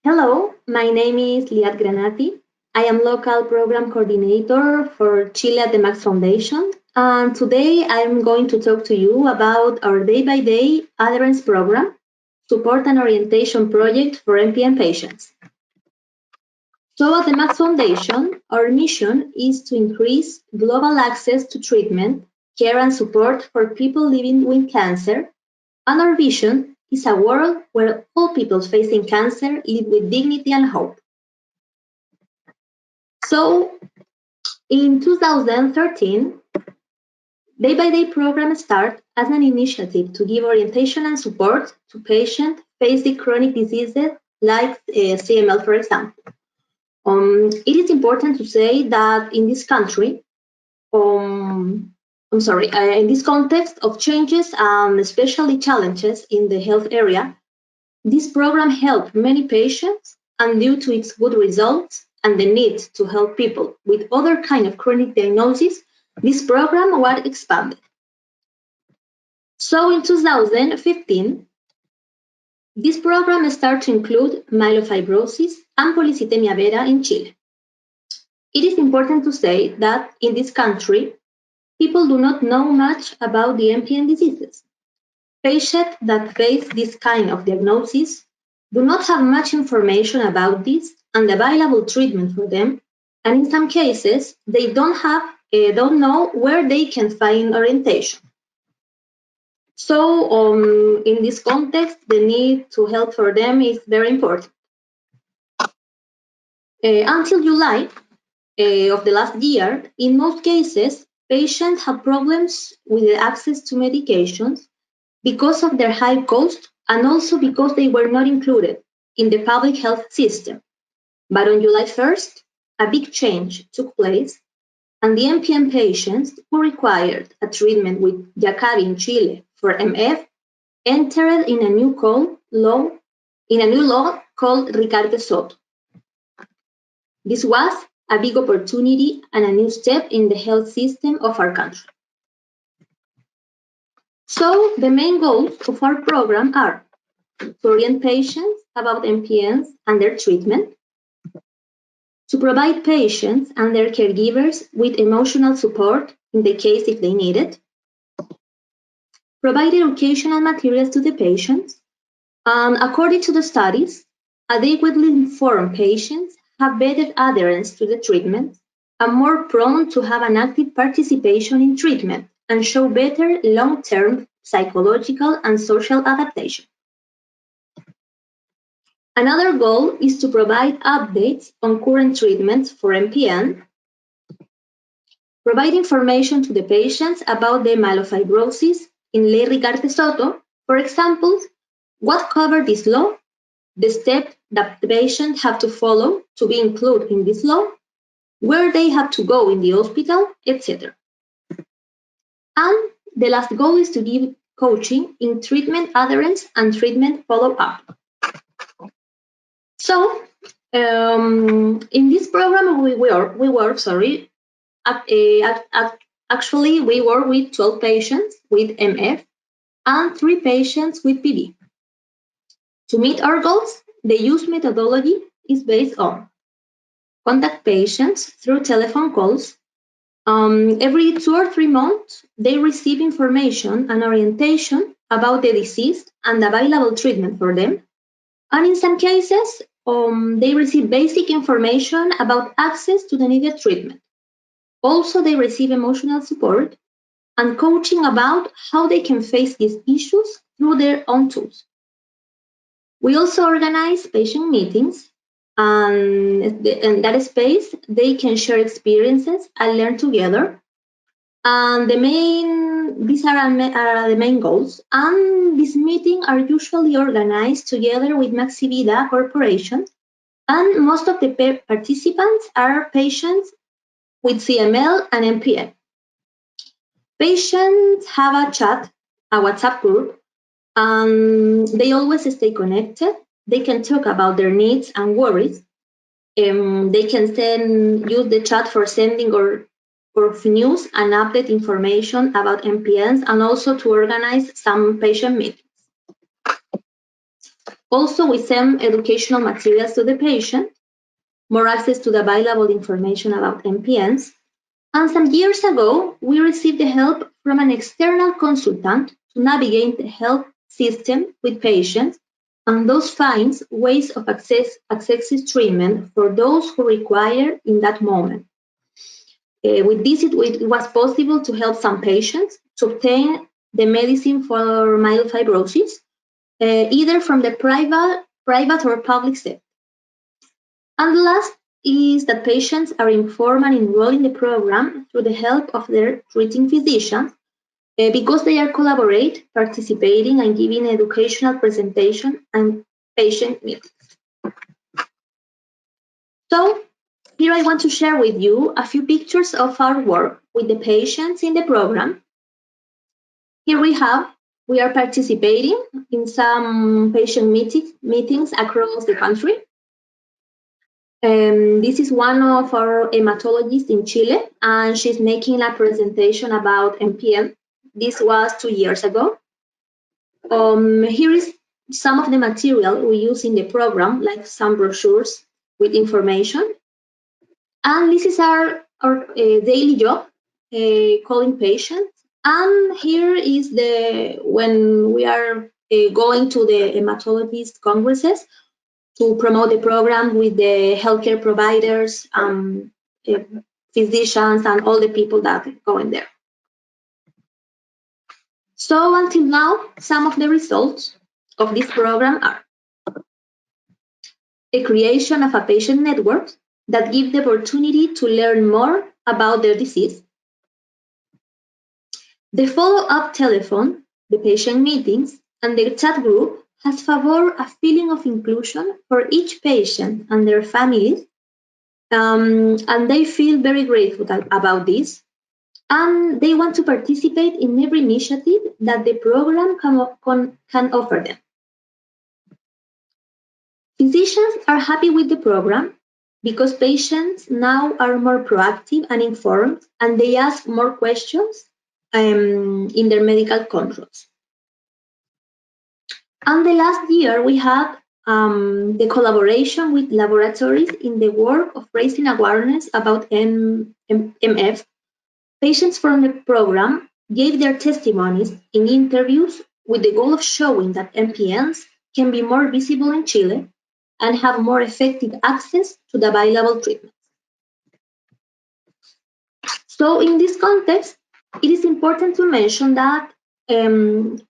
Hello, my name is Lyat G. I am local program coordinator for Chile at the Max Foundation, and today I'm going to talk to you about our day-by-day adherence program, support and orientation project for MPN patients. So at the Max Foundation, our mission is to increase global access to treatment, care and support for people living with cancer, and our vision is a world where all people facing cancer live with dignity and hope. So in 2013, Day by Day program started as an initiative to give orientation and support to patients facing chronic diseases like CML, for example. It is important to say that in this country, in this context of changes and especially challenges in the health area, this program helped many patients, and due to its good results and the need to help people with other kind of chronic diagnoses, this program was expanded. So in 2015, this program started to include myelofibrosis and polycythemia vera in Chile. It is important to say that in this country, people do not know much about the MPN diseases. Patients that face this kind of diagnosis do not have much information about this and available treatment for them, and in some cases, they don't know where they can find orientation. So, in this context, the need to help for them is very important. Until July of the last year, in most cases, patients have problems with the access to medications because of their high cost and also because they were not included in the public health system. But on July 1st, a big change took place, and the MPN patients who required a treatment with Jakavi in Chile for MF entered in a new law called Ricardo Soto. This was a big opportunity and a new step in the health system of our country. So the main goals of our program are to orient patients about MPNs and their treatment, to provide patients and their caregivers with emotional support in the case if they need it, provide educational materials to the patients, and according to the studies, adequately informed patients have better adherence to the treatment and more prone to have an active participation in treatment and show better long-term psychological and social adaptation. Another goal is to provide updates on current treatments for MPN, provide information to the patients about the myelofibrosis in Ley Ricardo Soto, for example, what covered this law, the steps that the patient have to follow to be included in this law, where they have to go in the hospital, etc. And the last goal is to give coaching in treatment adherence and treatment follow-up. So, in this program, actually we work with 12 patients with MF and 3 patients with PV. To meet our goals, the use methodology is based on contact patients through telephone calls. Every 2 or 3 months, they receive information and orientation about the disease and available treatment for them. And in some cases, they receive basic information about access to the needed treatment. Also, they receive emotional support and coaching about how they can face these issues through their own tools. We also organize patient meetings, and in that space, they can share experiences and learn together. And these are the main goals. And these meetings are usually organized together with Maxivida Corporation, and most of the participants are patients with CML and MPN. Patients have a WhatsApp group, and they always stay connected. They can talk about their needs and worries. They can use the chat for sending or news and update information about MPNs, and also to organize some patient meetings. Also, we send educational materials to the patient, more access to the available information about MPNs, and some years ago, we received the help from an external consultant to navigate the health system with patients and those finds ways of accessing treatment for those who require in that moment. With this, it was possible to help some patients to obtain the medicine for myelofibrosis, either from the private or public sector. And the last is that patients are informed and enrolled in the program through the help of their treating physicians because they are participating and giving educational presentation and patient meetings. So here I want to share with you a few pictures of our work with the patients in the program. Here we are participating in some patient meetings across the country. This is one of our hematologists in Chile, and she's making a presentation about MPN. This was 2 years ago. Here is some of the material we use in the program, like some brochures with information. And this is our daily job, calling patients. And here is when we are going to the hematologist congresses to promote the program with the healthcare providers, physicians, and all the people that go in there. So until now, some of the results of this program are the creation of a patient network that gives the opportunity to learn more about their disease, the follow-up telephone, the patient meetings, and the chat group has favored a feeling of inclusion for each patient and their families, and they feel very grateful about this, and they want to participate in every initiative that the program can offer them. Physicians are happy with the program because patients now are more proactive and informed, and they ask more questions in their medical controls. And the last year, we had the collaboration with laboratories in the work of raising awareness about MF. Patients from the program gave their testimonies in interviews with the goal of showing that MPNs can be more visible in Chile and have more effective access to the available treatments. So in this context, it is important to mention that on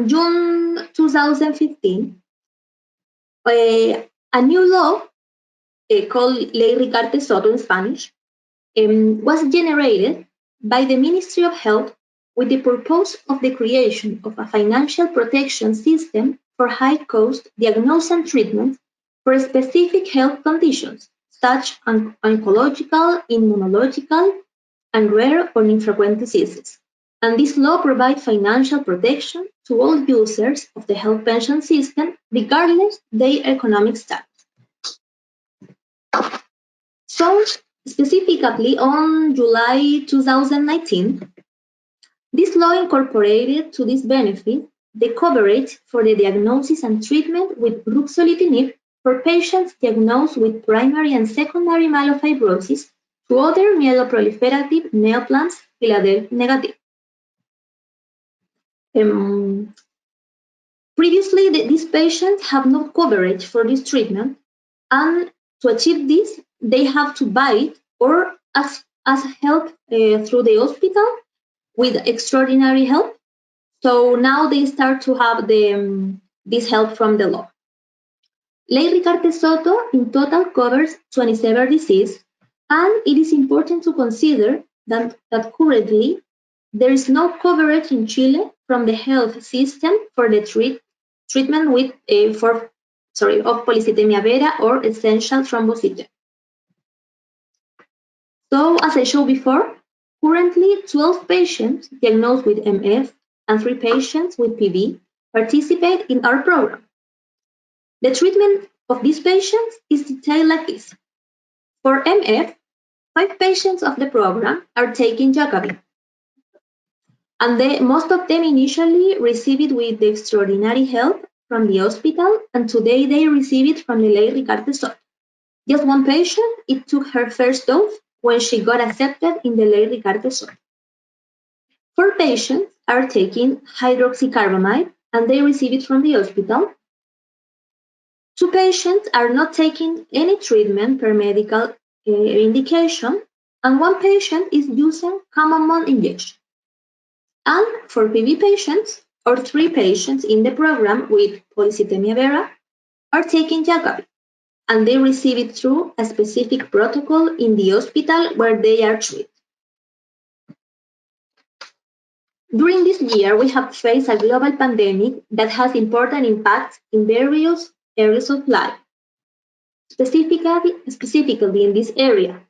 June 2015, a new law called Ley Ricarte Soto in Spanish was generated by the Ministry of Health with the purpose of the creation of a financial protection system for high-cost diagnosis and treatment for specific health conditions, such as oncological, immunological, and rare or infrequent diseases. And this law provides financial protection to all users of the health pension system, regardless their economic status. So, specifically on July 2019, this law incorporated to this benefit the coverage for the diagnosis and treatment with ruxolitinib for patients diagnosed with primary and secondary myelofibrosis to other myeloproliferative neoplasms Philadelphia negative. Previously, these patients have no coverage for this treatment, and to achieve this, they have to buy it or ask help through the hospital with extraordinary help. So now they start to have this help from the law. Ley Ricarte Soto in total covers 27 diseases, and it is important to consider that currently there is no coverage in Chile from the health system for the treatment with of polycythemia vera or essential thrombocythemia. So, as I showed before, currently 12 patients diagnosed with MF and 3 patients with PV participate in our program. The treatment of these patients is detailed like this. For MF, 5 patients of the program are taking Jakavi, and most of them initially receive it with the extraordinary help from the hospital, and today they receive it from the Ley Ricarte Sot. Just one patient, it took her first dose when she got accepted in the Ley Ricarte Sot. 4 patients are taking hydroxycarbamide, and they receive it from the hospital. 2 patients are not taking any treatment per medical indication, and 1 patient is using common mode injection. And for PV patients, or 3 patients in the program with polycythemia vera are taking Jakavi, and they receive it through a specific protocol in the hospital where they are treated. During this year, we have faced a global pandemic that has important impacts in various areas of life, specifically in this area.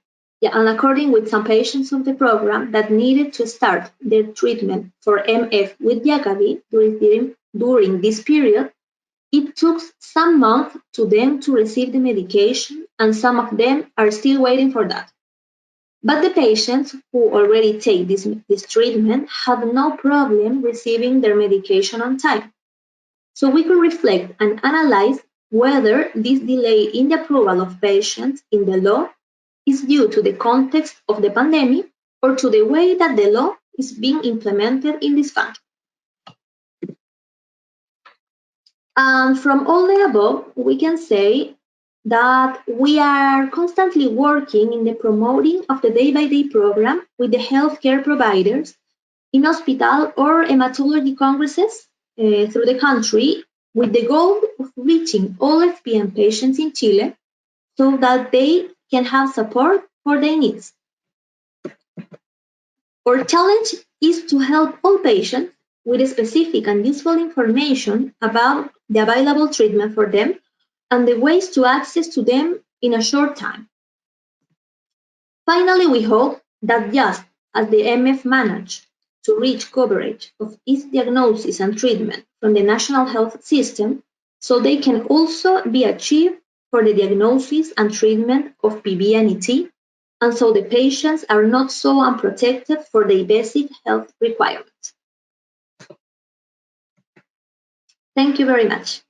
And according with some patients of the program that needed to start their treatment for MF with Jakavi during this period, it took some months to them to receive the medication, and some of them are still waiting for that. But the patients who already take this treatment have no problem receiving their medication on time. So we could reflect and analyze whether this delay in the approval of patients in the law is due to the context of the pandemic or to the way that the law is being implemented in this country. And from all the above, we can say that we are constantly working in the promoting of the day-by-day program with the healthcare providers in hospital or hematology congresses through the country, with the goal of reaching all MPN patients in Chile so that they can have support for their needs. Our challenge is to help all patients with specific and useful information about the available treatment for them and the ways to access to them in a short time. Finally, we hope that just as the MF managed to reach coverage of its diagnosis and treatment from the national health system, so they can also be achieved for the diagnosis and treatment of PV and ET, and so the patients are not so unprotected for their basic health requirements. Thank you very much.